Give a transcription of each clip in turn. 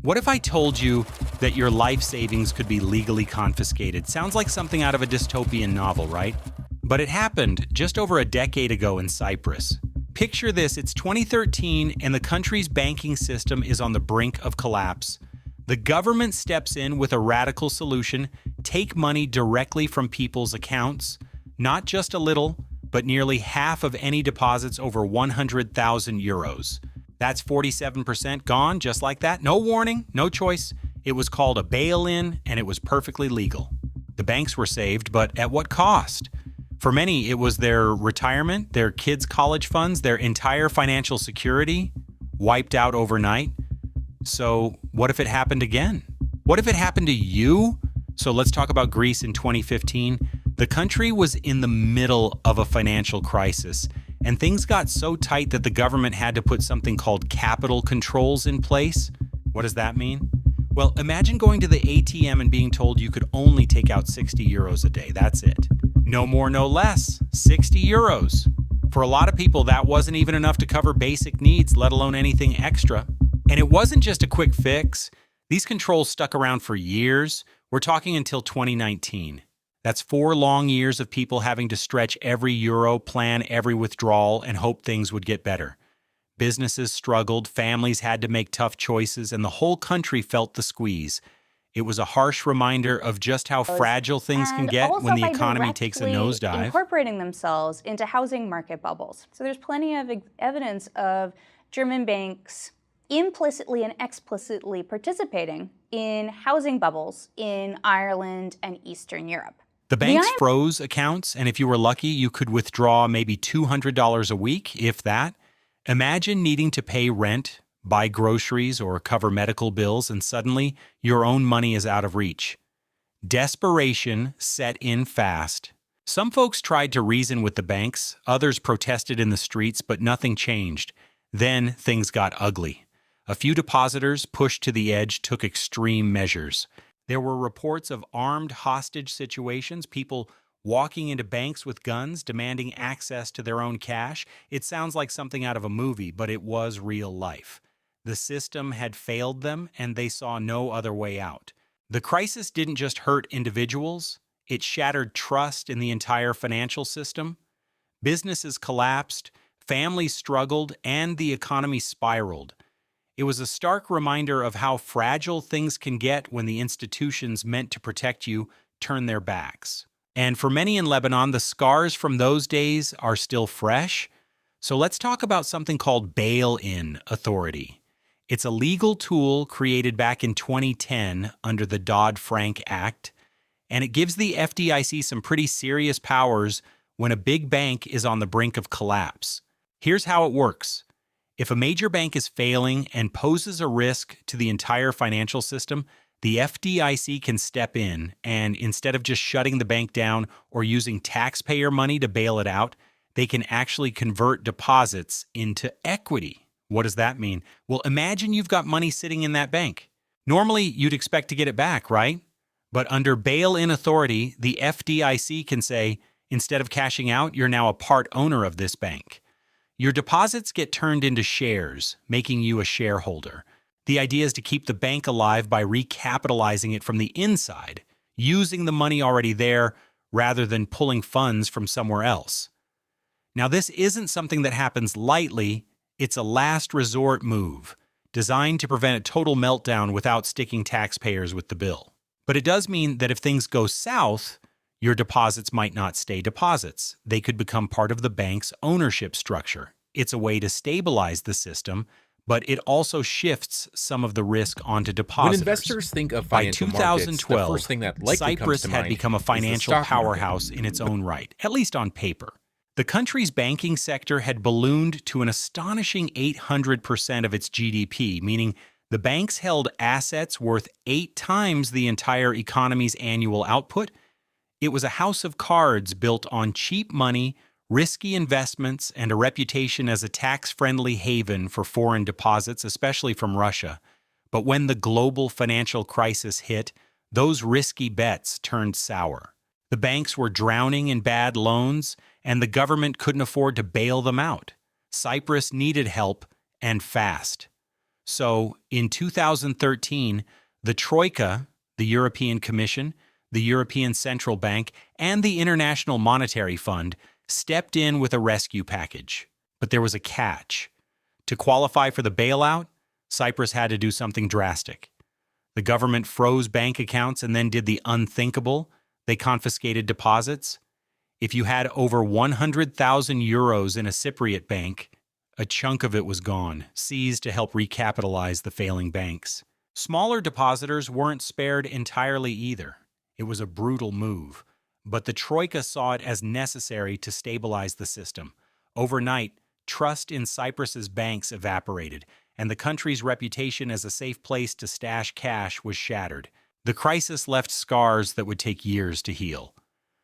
What if I told you that your life savings could be legally confiscated? Sounds like something out of a dystopian novel, right? But it happened just over a decade ago in Cyprus. Picture this, it's 2013 and the country's banking system is on the brink of collapse. The government steps in with a radical solution: take money directly from people's accounts, not just a little, but nearly half of any deposits over 100,000 euros. That's 47% gone, just like that. No warning, no choice. It was called a bail-in, and it was perfectly legal. The banks were saved, but at what cost? For many, it was their retirement, their kids' college funds, their entire financial security wiped out overnight. So what if it happened again? What if it happened to you? So let's talk about Greece in 2015. The country was in the middle of a financial crisis, and things got so tight that the government had to put something called capital controls in place. What does that mean? Well, imagine going to the ATM and being told you could only take out 60 euros a day. That's it. No more, no less. 60 euros. For a lot of people, that wasn't even enough to cover basic needs, let alone anything extra. And it wasn't just a quick fix. These controls stuck around for years. We're talking until 2019. That's 4 long years of people having to stretch every euro, plan every withdrawal, and hope things would get better. Businesses struggled, families had to make tough choices, and the whole country felt the squeeze. It was a harsh reminder of just how fragile things can get when the economy takes a nosedive. Incorporating themselves into housing market bubbles. So there's plenty of evidence of German banks implicitly and explicitly participating in housing bubbles in Ireland and Eastern Europe. The banks froze accounts, and if you were lucky, you could withdraw maybe $200 a week, if that. Imagine needing to pay rent, buy groceries, or cover medical bills, and suddenly your own money is out of reach. Desperation set in fast. Some folks tried to reason with the banks, others protested in the streets, but nothing changed. Then things got ugly. A few depositors, pushed to the edge, took extreme measures. There were reports of armed hostage situations, people walking into banks with guns, demanding access to their own cash. It sounds like something out of a movie, but it was real life. The system had failed them, and they saw no other way out. The crisis didn't just hurt individuals, it shattered trust in the entire financial system. Businesses collapsed, families struggled, and the economy spiraled. It was a stark reminder of how fragile things can get when the institutions meant to protect you turn their backs. And for many in Lebanon, the scars from those days are still fresh. So let's talk about something called bail-in authority. It's a legal tool created back in 2010 under the Dodd-Frank Act, and it gives the FDIC some pretty serious powers when a big bank is on the brink of collapse. Here's how it works. If a major bank is failing and poses a risk to the entire financial system, the FDIC can step in, and instead of just shutting the bank down or using taxpayer money to bail it out, they can actually convert deposits into equity. What does that mean? Well, imagine you've got money sitting in that bank. Normally, you'd expect to get it back, right? But under bail-in authority, the FDIC can say, instead of cashing out, you're now a part owner of this bank. Your deposits get turned into shares, making you a shareholder. The idea is to keep the bank alive by recapitalizing it from the inside, using the money already there rather than pulling funds from somewhere else. Now, this isn't something that happens lightly. It's a last resort move, designed to prevent a total meltdown without sticking taxpayers with the bill. But it does mean that if things go south, your deposits might not stay deposits. They could become part of the bank's ownership structure. It's a way to stabilize the system, but it also shifts some of the risk onto depositors. When investors think of financial markets, the 2012, first thing that likely Cyprus comes to had mind become a is the financial stock powerhouse market. in its own right, at least on paper. The country's banking sector had ballooned to an astonishing 800% of its GDP, meaning the banks held assets worth 8 times the entire economy's annual output. It was a house of cards built on cheap money, risky investments, and a reputation as a tax-friendly haven for foreign deposits, especially from Russia. But when the global financial crisis hit, those risky bets turned sour. The banks were drowning in bad loans, and the government couldn't afford to bail them out. Cyprus needed help, and fast. So in 2013, the Troika, the European Commission, the European Central Bank, and the International Monetary Fund stepped in with a rescue package. But there was a catch. To qualify for the bailout, Cyprus had to do something drastic. The government froze bank accounts and then did the unthinkable. They confiscated deposits. If you had over 100,000 euros in a Cypriot bank, a chunk of it was gone, seized to help recapitalize the failing banks. Smaller depositors weren't spared entirely either. It was a brutal move, but the Troika saw it as necessary to stabilize the system. Overnight, trust in Cyprus's banks evaporated, and the country's reputation as a safe place to stash cash was shattered. The crisis left scars that would take years to heal.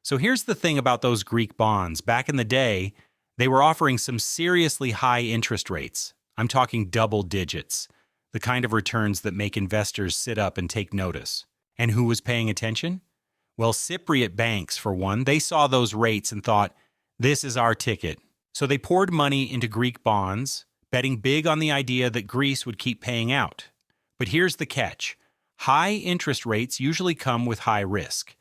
So here's the thing about those Greek bonds. Back in the day, they were offering some seriously high interest rates. I'm talking double digits, the kind of returns that make investors sit up and take notice. And who was paying attention? Well, Cypriot banks, for one. They saw those rates and thought, this is our ticket. So they poured money into Greek bonds, betting big on the idea that Greece would keep paying out. But here's the catch. High interest rates usually come with high risk.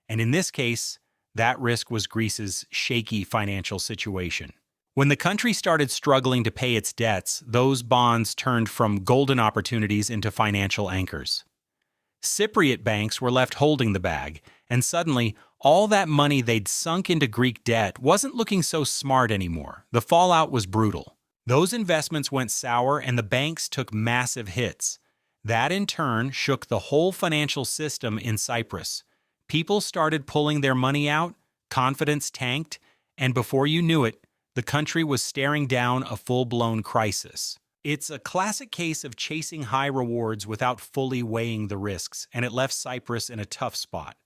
And in this case, that risk was Greece's shaky financial situation. When the country started struggling to pay its debts, those bonds turned from golden opportunities into financial anchors. Cypriot banks were left holding the bag, and suddenly, all that money they'd sunk into Greek debt wasn't looking so smart anymore. The fallout was brutal. Those investments went sour, and the banks took massive hits. That, in turn, shook the whole financial system in Cyprus. People started pulling their money out, confidence tanked, and before you knew it, the country was staring down a full-blown crisis. It's a classic case of chasing high rewards without fully weighing the risks, and it left Cyprus in a tough spot.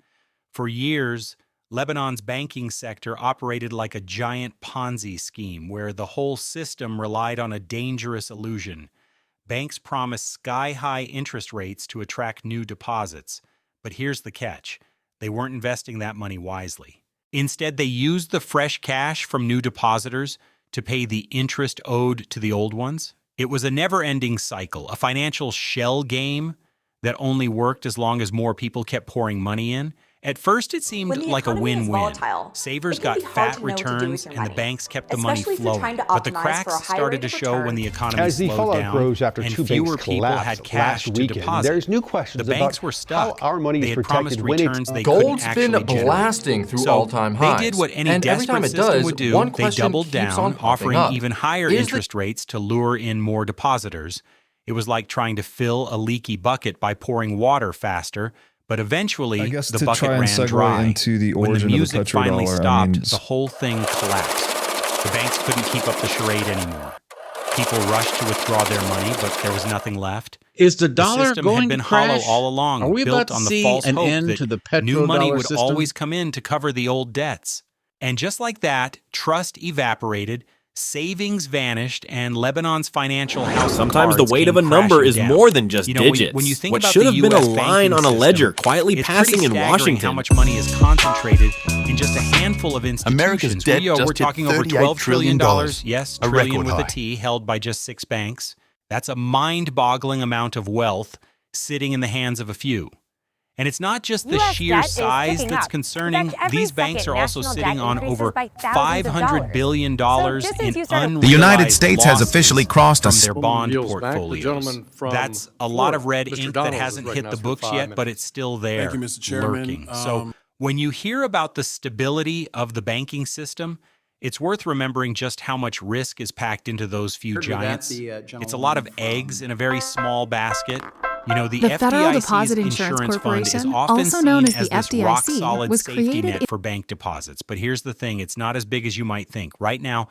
For years, Lebanon's banking sector operated like a giant Ponzi scheme where the whole system relied on a dangerous illusion. Banks promised sky-high interest rates to attract new deposits, but here's the catch. They weren't investing that money wisely. Instead, they used the fresh cash from new depositors to pay the interest owed to the old ones. It was a never-ending cycle, a financial shell game that only worked as long as more people kept pouring money in. At first, it seemed like a win-win. Savers got fat returns, and the banks kept the money flowing. But the cracks started to show when the economy slowed down, and fewer people had cash to deposit. There's new questions the banks were stuck. how our money they is had promised protected returns they couldn't actually Gold's been blasting through all-time highs. They did what any desperate system would do. They doubled down, offering even higher interest rates to lure in more depositors. It was like trying to fill a leaky bucket by pouring water faster. But eventually, the bucket ran dry. Into the When the origin music of the finally petrodollar, stopped, the whole thing collapsed. The banks couldn't keep up the charade anymore. People rushed to withdraw their money, but there was nothing left. Is the dollar system going had been to crash? hollow all along, Are we built about to on the see false an hope end that to the new money petrodollar would system? always come in to cover the old debts. And just like that, trust evaporated, savings vanished, and Lebanon's financial house of Sometimes the cards weight of came a number crashing is down. more than just You know, digits. when you think what about should the have been a US line on a banking ledger system, quietly it's passing pretty in staggering Washington. how much money is concentrated in just a handful of institutions. America's debt we're just hit talking over $38 $12 trillion. trillion. Yes, A trillion record with a high. T, held by just 6 banks. That's a mind-boggling amount of wealth sitting in the hands of a few. And it's not just the US sheer debt is size picking that's up. concerning. In fact, every These banks second are also national sitting debt on increases over by thousands of $500 dollars. billion So just as in you started- unrealized The United States has losses officially crossed a from their bond Yields back. The portfolios. gentleman from That's a lot of red Florida, Mr. ink that Donald, hasn't is hit the recognized for books 5 yet, minutes. but it's still there, Thank you, Mr. Chairman. lurking. So when you hear about the stability of the banking system, it's worth remembering just how much risk is packed into those few giants. It's a lot of eggs in a very small basket. You know, the Federal FDIC's Deposit insurance Insurance fund is Corporation, often also known seen as the this FDIC, rock-solid was safety created net for bank deposits. But here's the thing, it's not as big as you might think. Right now,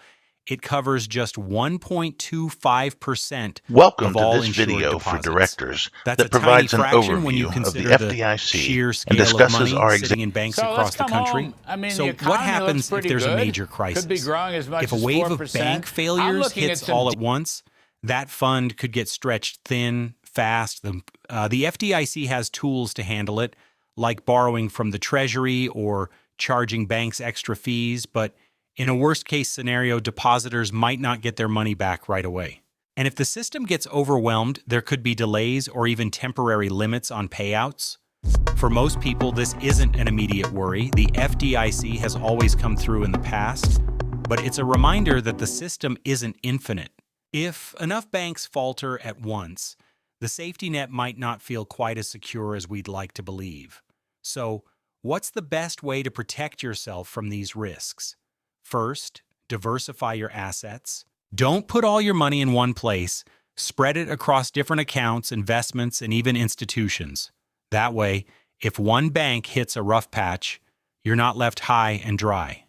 it covers just 1.25% Welcome of to all this insured video deposits. for directors That's that a tiny provides an fraction when you overview of the consider the FDIC sheer and scale discusses of money our sitting in banks So across let's the come country. home. I mean, So the what economy happens looks if pretty there's a good. major crisis? Could be growing as much If a as wave 4%. of bank I'm failures looking hits at some all at once, that fund could get stretched thin, fast. The FDIC has tools to handle it, like borrowing from the Treasury or charging banks extra fees, but in a worst-case scenario, depositors might not get their money back right away. And if the system gets overwhelmed, there could be delays or even temporary limits on payouts. For most people, this isn't an immediate worry. The FDIC has always come through in the past, but it's a reminder that the system isn't infinite. If enough banks falter at once, the safety net might not feel quite as secure as we'd like to believe. So, what's the best way to protect yourself from these risks? First, diversify your assets. Don't put all your money in one place. Spread it across different accounts, investments, and even institutions. That way, if one bank hits a rough patch, you're not left high and dry.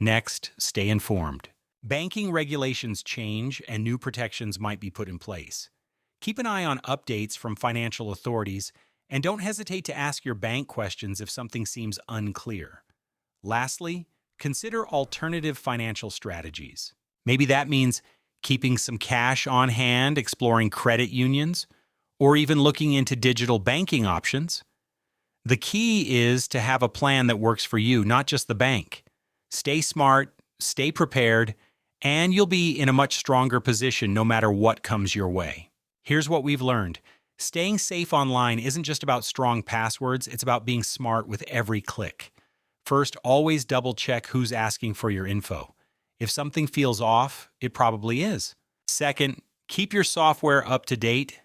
Next, stay informed. Banking regulations change and new protections might be put in place. Keep an eye on updates from financial authorities and don't hesitate to ask your bank questions if something seems unclear. Lastly, consider alternative financial strategies. Maybe that means keeping some cash on hand, exploring credit unions, or even looking into digital banking options. The key is to have a plan that works for you, not just the bank. Stay smart, stay prepared, and you'll be in a much stronger position no matter what comes your way. Here's what we've learned. Staying safe online isn't just about strong passwords, it's about being smart with every click. First, always double-check who's asking for your info. If something feels off, it probably is. Second, keep your software up to date.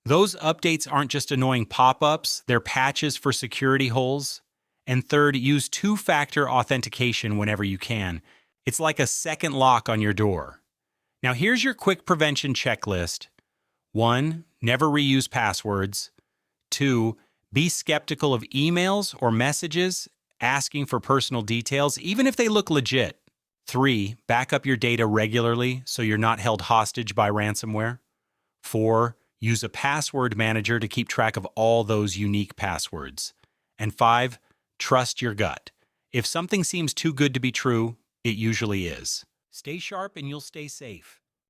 Those updates aren't just annoying pop-ups, they're patches for security holes. And third, use two-factor authentication whenever you can. It's like a second lock on your door. Now here's your quick prevention checklist. 1. Never reuse passwords. 2. Be skeptical of emails or messages asking for personal details, even if they look legit. 3. Back up your data regularly so you're not held hostage by ransomware. 4. Use a password manager to keep track of all those unique passwords. And 5. Trust your gut. If something seems too good to be true, it usually is. Stay sharp and you'll stay safe.